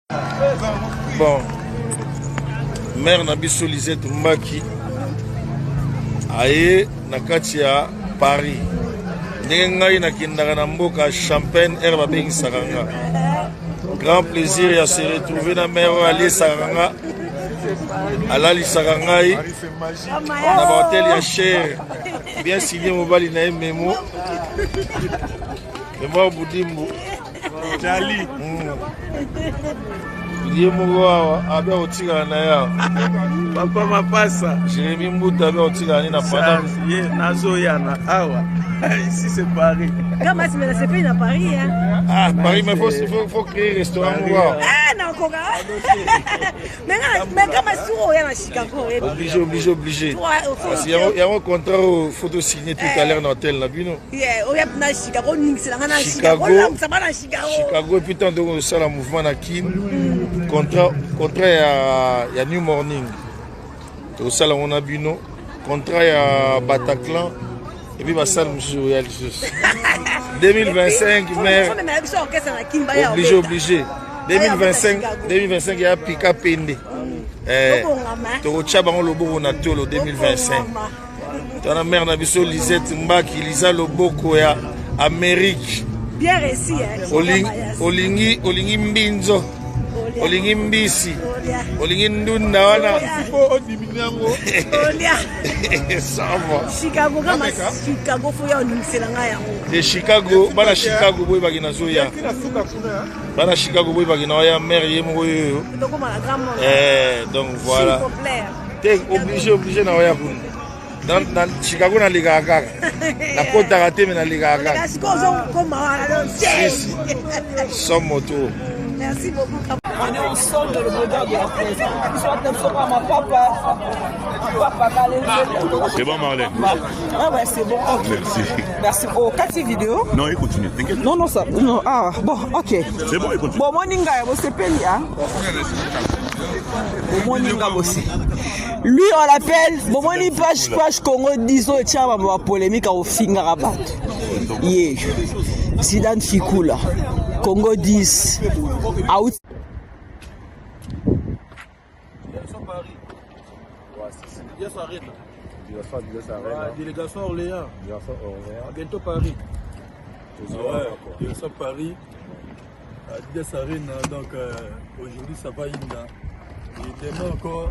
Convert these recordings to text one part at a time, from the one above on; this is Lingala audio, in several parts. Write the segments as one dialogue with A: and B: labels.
A: Bon, mère Nabiso Lisette Mbaki aye nakati ya Paris. Ndengai nakindaka na mboka Champagne herbe bengi sakanga. Grand plaisir ya se retrouver na mère Ali sakanga. Alali sakangai na ba hotel ya cher. Bien signé mobali na memo. Memo Budimbu. Jali. Ndiye mwa abe otiga na ya. Papa mapasa. Jérémy Mbuta abe otiga ni na fada. Ye nazo ya na awa. Ici c'est Paris.
B: Comment c'est pas à Paris hein?
A: Ah, Paris mais faut créer restaurant moi.
B: Ah non koga. Mais comment sur ya na Chicago?
A: Obligé. Parce qu'il y a un contrat photo signé tout à l'heure dans l'hôtel là bino.
B: Yeah, on ya na Chicago ningisa na
A: Chicago.
B: Ça va na Chicago.
A: Chicago puis tant de ça la mouvement na kin. Contrat ya New Morning. Tout ça là on a bino. Contrat ya Bataclan. Et puis ma salle monsieur 2025 mais obligé 2025 il y a Pika Pende Torocha Bango Lobo na tolo 2025 tona mère na biso Lisette Mbaki Lisa Loboko ya Amérique
B: bien réussi hein
A: olingi mbinzo olingi mbisi olingi ndunda wana
B: Chicago kama Chicago foya oningiselanga yango
A: de Chicago bana Chicago boy bagina zoya bana Chicago boy bagina ya mère yemo yo donc voilà t'es obligé na ya pour dans Chicago na liga kaka na kota raté mais na liga kaka son moto.
B: Merci beaucoup.
C: On est ensemble dans le bonheur de la présence.
D: C'est bon, Marlène.
C: Ah ouais, c'est bon. Okay.
D: Merci.
C: Merci. Oh, 4 vidéos.
D: Non, il continue, t'inquiète.
C: Non, ça. Non, ah, bon, ok.
D: C'est bon, il continue.
C: Bon, moi, Ninga, c'est payé, hein. Bon, Ninga aussi. Lui, on l'appelle. Bon, moi, ni page Congo, disons, et tiens, on va polémique au Fingarabat. Yeah. Zidane Fikula. Congo 10. Out.
A: Délégation Orléans. Bientôt Paris. Délégation Paris. Délégation Arena. Donc aujourd'hui ça va Inda. Et demain encore,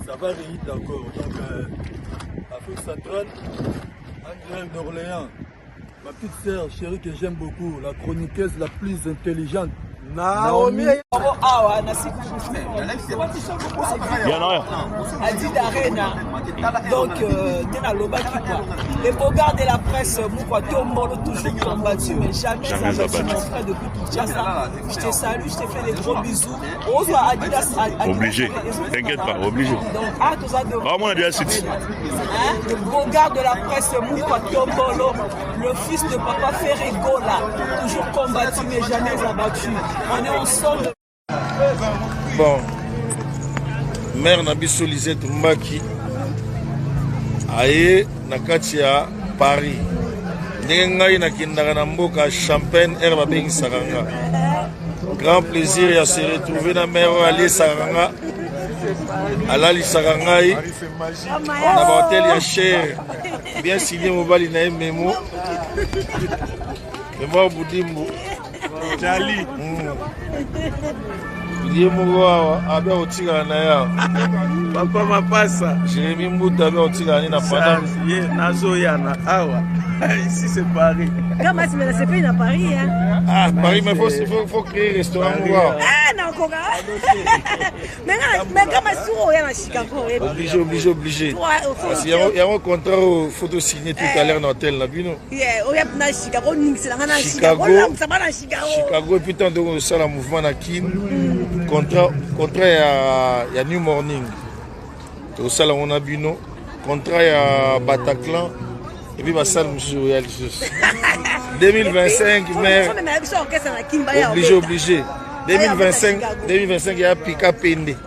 A: ça va Réhit encore. Donc Afrique centrale, en direct d'Orléans. Ma petite sœur chérie que j'aime beaucoup, la chroniqueuse la plus intelligente. Naomi.
C: Donc, les bogards de la presse, toujours combattu, mais jamais abattu mon frère depuis Kinshasa. Je te salue, je te fais des gros bisous.
D: Obligé, t'inquiète pas, obligé. Vraiment,
C: le bogards de la presse, Moukwa Tombolo, le fils de Papa Ferregola, toujours combattu, mais jamais abattu. On est ensemble.
A: Bon, mère Nabiso Lisette Mbaki aye nakati ya Paris. Ndengai nakindaka na mboka Champagne herbe bengi sakanga. Grand plaisir ya se retrouver na mère Ali sakanga. Alali sakangai na ba hotel ya cher. Bien signé mobali na memo. Memo Budimbu. Jali. Ndiye mwa abe otiga na ya. Papa mapasa. Jérémy Mbuta abe otiga ni na fada. Ye nazo ya na awa. Ici c'est Paris.
B: Comment c'est pas à Paris hein?
A: Ah, Paris mais faut créer restaurant moi.
B: Ah non koga. Mais comment sur ya na Chicago?
A: Obligé. Parce qu'il y a un contrat photo signé tout à l'heure dans l'hôtel là bino.
B: Yeah, on ya na Chicago ningisa na
A: Chicago.
B: Ça va na Chicago.
A: Chicago puis tant de ça la mouvement na kin. Contrat ya New Morning. Tout ça là on a bino. Contrat ya Bataclan. Et puis ma salle monsieur 2025 mais obligé 2025 il y a Pika Pende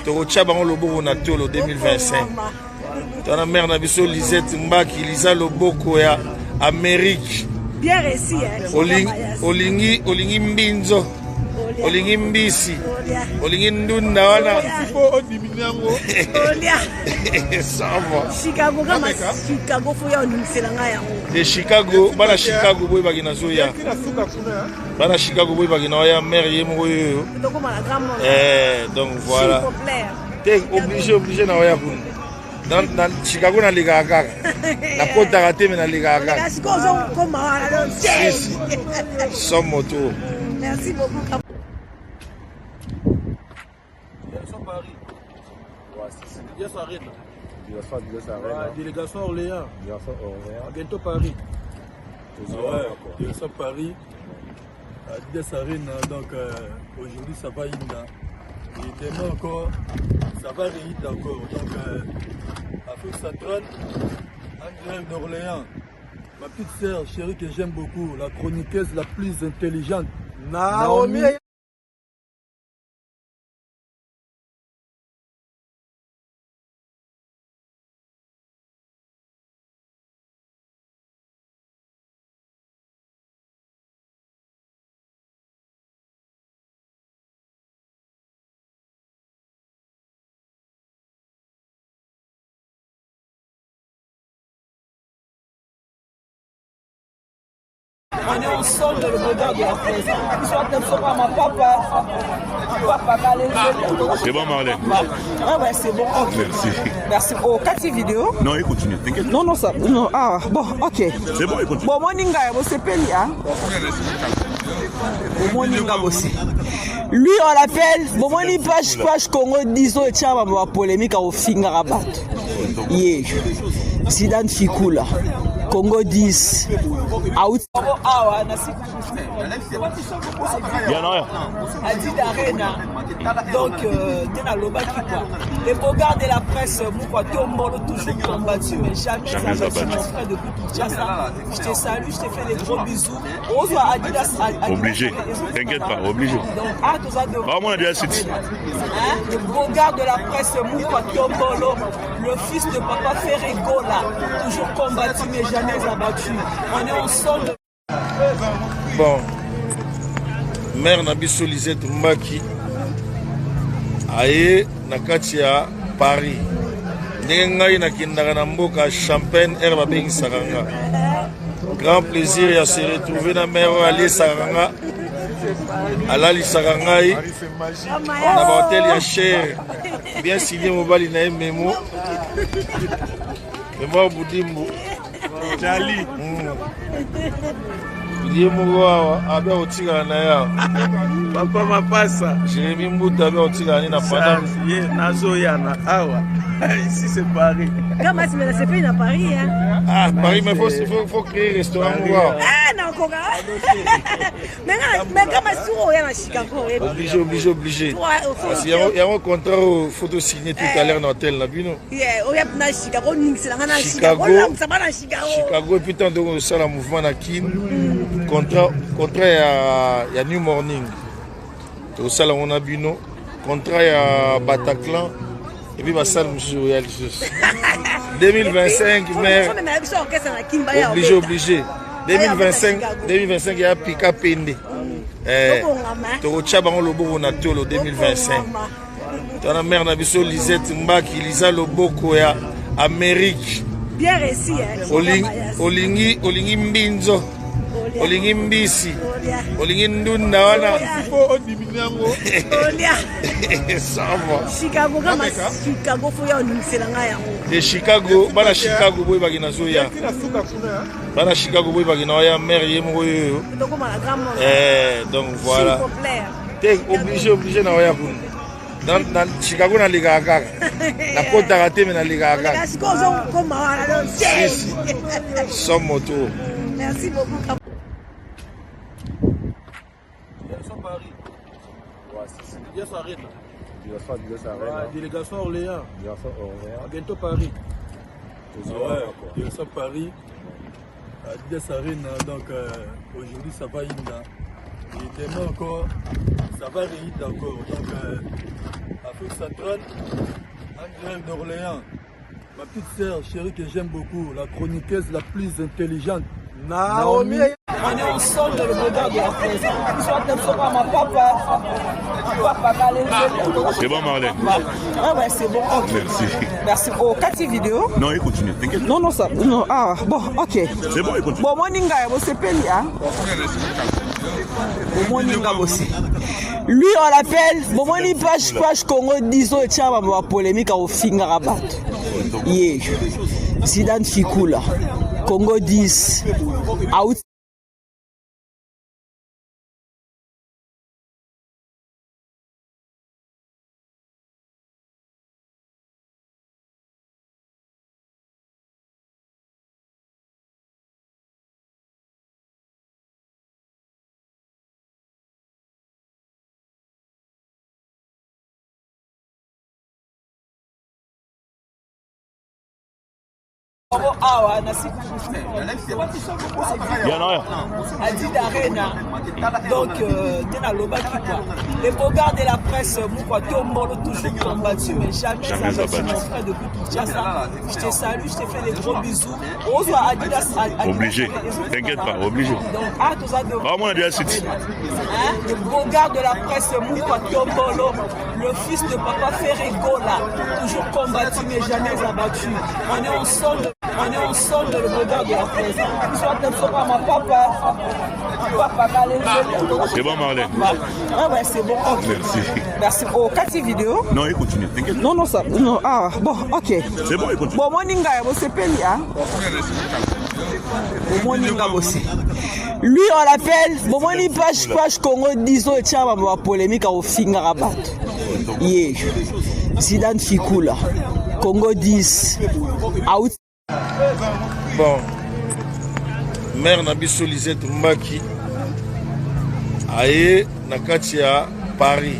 A: Torocha Bango Lobo na tolo 2025 tona mère na biso Lisette Mbaki Lisa Loboko ya Amérique
B: bien réussi hein
A: olingi mbinzo
E: olingi mbisi olingi ndunda wana
B: Chicago kama Chicago fo ya nimisela nga yango
E: de Chicago bana Chicago boy bagina zoya bana Chicago boy bagina oya mère yemo yo donc voilà t'es obligé na oya kun dans Chicago na liga kaka na kota raté mais na liga kaka son moto.
B: Merci beaucoup.
A: Délégation Arène. Délégation Orléans. Bientôt Paris. Délégation Paris. Délégation Arène. Donc aujourd'hui ça va Inda. Et demain encore, ça va Réhit encore. Donc Afrique centrale, en direct d'Orléans. Ma petite sœur chérie que j'aime beaucoup, la chroniqueuse la plus intelligente, Naomi.
C: On est ensemble dans le regard de la presse. Soit tu sois ma papa.
D: C'est bon, Marlène.
C: Ah ouais, c'est bon. Okay.
D: Merci.
C: Merci. Oh, 4 vidéos.
D: Non, il continue, t'inquiète.
C: Non, ça. Non, ah, bon, ok.
D: C'est bon, il continue.
C: Bon, moi, Ninga, c'est payé, hein. Bon, Ninga aussi. Lui, on l'appelle. Bon, moi, ni page Congo 10 ans et tiens, on va polémique au Fingarabat. Yeah. Zidane Fikoula. Congo 10. Out. Donc, les regards de la presse, moi, toujours combattu, mais jamais abattu mon frère depuis Kinshasa. Je te salue, je te fais des gros bisous.
D: Obligé, t'inquiète pas, obligé. Vraiment, on a déjà cité.
C: Le regard de la presse, Moukwa Tombolo, le fils de Papa Ferregola, toujours combattu, mais jamais abattu. On est ensemble.
E: Bon, mère Nabiso Lisette Mbaki aye nakati ya Paris. Ndenge ngai nakindaka na mboka Champagne air babengisaka nga. Grand plaisir ya se retrouver na mère aliesaka nga alalisaka ngai na bahotel ya cher bien signé mobali na ye Memo Budimbu Jali Dieu moko abe otika na ya papa mapasa Jérémy Mbuta abe otika ni na pendant ye nazoya na awa ici c'est Paris.
B: Comment c'est mais c'est pas à Paris hein.
E: Ah Paris mais faut créer restaurant voir.
B: Ah non koga. Mais comment sur ya na Chicago.
E: Obligé. Parce qu'il y a un contrat photo signé tout à l'heure dans l'hôtel là bino.
B: Yeah, on y a na Chicago ni c'est na
E: Chicago.
B: Ça va na Chicago.
E: Chicago et puis tant de ça la mouvement na Kin. Contrat ya New Morning. Tout ça là on a bino. Contrat ya Bataclan. Et puis ma salle monsieur Royal 2025 mais obligé 2025 il y a Pika Pende Torocha bango loboko na tolo 2025 tona mère na biso Lisette Mbaki Lisa loboko ya Amérique
B: bien réussi hein
E: olingi mbinzo olingi mbisi olingi ndunda wana
B: Chicago kama Chicago fo ya nimisela nga yango
E: de Chicago bana Chicago boy bagina zoya bana Chicago boy bagina oya mère yemo yo donc voilà t'es obligé na oya kun dans Chicago na liga kaka na kota raté mais na liga kaka son moto.
B: Merci beaucoup.
A: Délégation Arène. Délégation Orléans. Bientôt Paris. Délégation Paris. Délégation Arène. Donc aujourd'hui ça va Inda. Et demain encore, ça va Réhit encore. Donc Afrique centrale, en direct d'Orléans. Ma petite sœur chérie que j'aime beaucoup, la chroniqueuse la plus intelligente, Naomi.
C: On est ensemble dans le regard de la presse. Soit un peu comme ma papa.
D: C'est bon, Marlène.
C: Ah ouais, c'est bon. Okay.
D: Merci.
C: Merci. Oh, 4 vidéos.
D: Non, il continue, t'inquiète.
C: Non, ça. Non, ah, bon, ok.
D: C'est bon, il continue.
C: Bon, moi, Ninga, vous c'est payé, hein. Bon, moi, Ninga, aussi. Lui, on l'appelle. Bon, moi, ni page Congo 10 ans, et tiens, on va polémique au finger à battre. Yeah. Zidane Fikula. Congo 10. Out. Donc, les regards de la presse, toujours combattu, mais jamais abattu mon frère depuis Kinshasa. Je te salue, je te fais des gros bisous.
D: Obligé, t'inquiète pas, obligé. On a déjà cité.
C: Les regards de la presse, le fils de Papa Ferregola, toujours combattu, mais jamais abattu. On est ensemble dans le regard de la presse. Soit un peu comme ma papa.
D: C'est bon, Marlène.
C: Ah ouais, c'est bon. Okay. Merci. Oh, 4 vidéos.
D: Non, il continue, t'inquiète.
C: Non, ça. Non, ah, bon, ok.
D: C'est bon, il continue.
C: Bon, moi, Ninga, vous c'est payé, hein. Bon, moi, Ninga, aussi. Lui, on l'appelle. Bon, moi, ni page Congo 10 ans, et tiens, on va polémique au finger à battre. Yeah. Zidane Fikula. Congo 10. Out.
E: Bon, mère Nabiso Lisette Mbaki aye na kati ya Paris.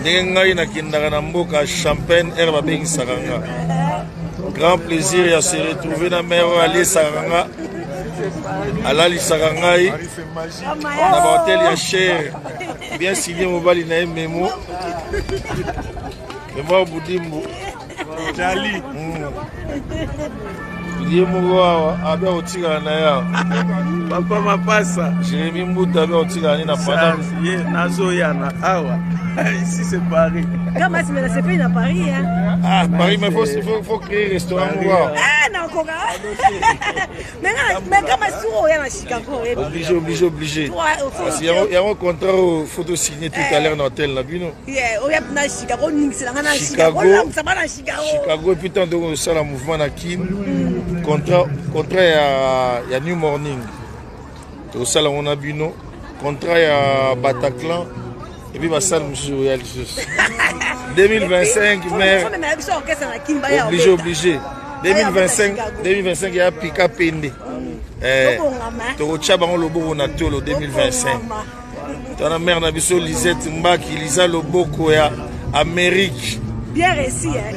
E: Ndenge ngai nakendaka na mboka Champagne air babengisaka nga. Grand plaisir ya se retrouver na mère aliesaka nga alalisaka ngai na bahotel ya cher bien signé mobali na ye Memo Budimbu Jali Dieu moko abe otika na ya papa mapasa Jérémy Mbuta abe otika ni na pendant ye nazoya na awa ici c'est Paris.
B: Comment c'est mais c'est pas à Paris hein.
E: Ah Paris mais faut créer restaurant quoi.
B: Ah non quoi. Mais comment c'est à Chicago
E: obligé. Parce qu'il y a un contrat photo signé tout à l'heure dans l'hôtel là bino.
B: Yeah, on y a na Chicago ni c'est na
E: Chicago.
B: Ça va na Chicago.
E: Chicago et puis tant de ça la mouvement na Kim. Contrat ya New Morning. Tout ça là on a bino. Contrat ya Bataclan. Et puis ma salle monsieur Royal 2025 mais obligé 2025 il y a Pika Pende Torocha bango lobo na tolo 2025 tona mère na biso Lisette Mbaki Lisa Loboko ya Amérique
B: bien réussi hein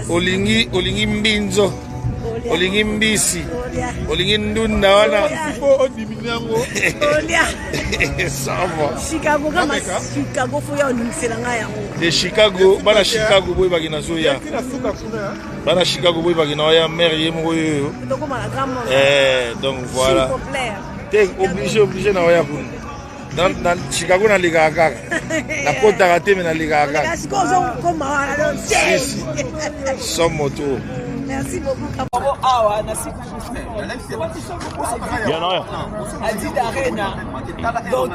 E: olingi mbinzo olingi mbisi olingi ndunda wana
B: Chicago kama Chicago foya onimisela nga yango
E: de Chicago bana Chicago boy bagina zoya bana Chicago boy bagina ya mère yemo yo donc voilà t'es obligé na oya pour dans Chicago na liga kaka na kota raté mais na liga kaka son moto.
B: Merci beaucoup.
C: Donc,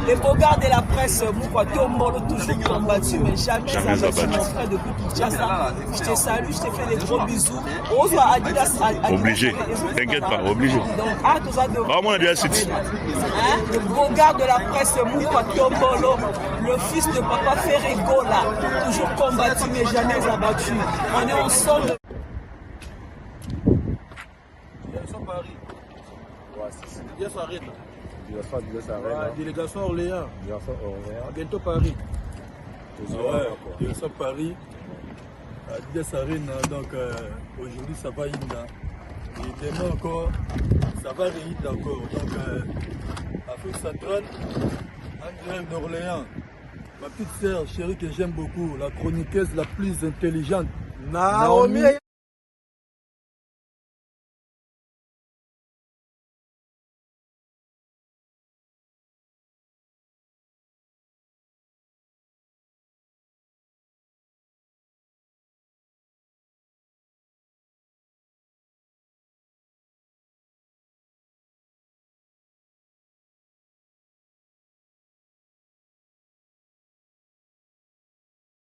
C: les regards de la presse, toujours combattu, mais jamais abattu mon frère depuis Kinshasa. Je te salue, je te fais des gros bisous.
D: Obligé, t'inquiète pas, obligé. On a déjà cité.
C: Les regards de la presse, le fils de Papa Ferregola, toujours combattu, mais jamais abattu. On est ensemble.
A: Délégation Orléans. Bientôt Paris. Délégation Paris. Dias Arena. Donc aujourd'hui ça va Inda. Et demain encore, ça va Réhit encore. Donc Afrique centrale, en direct d'Orléans. Ma petite sœur chérie que j'aime beaucoup, la chroniqueuse la plus intelligente, Naomi.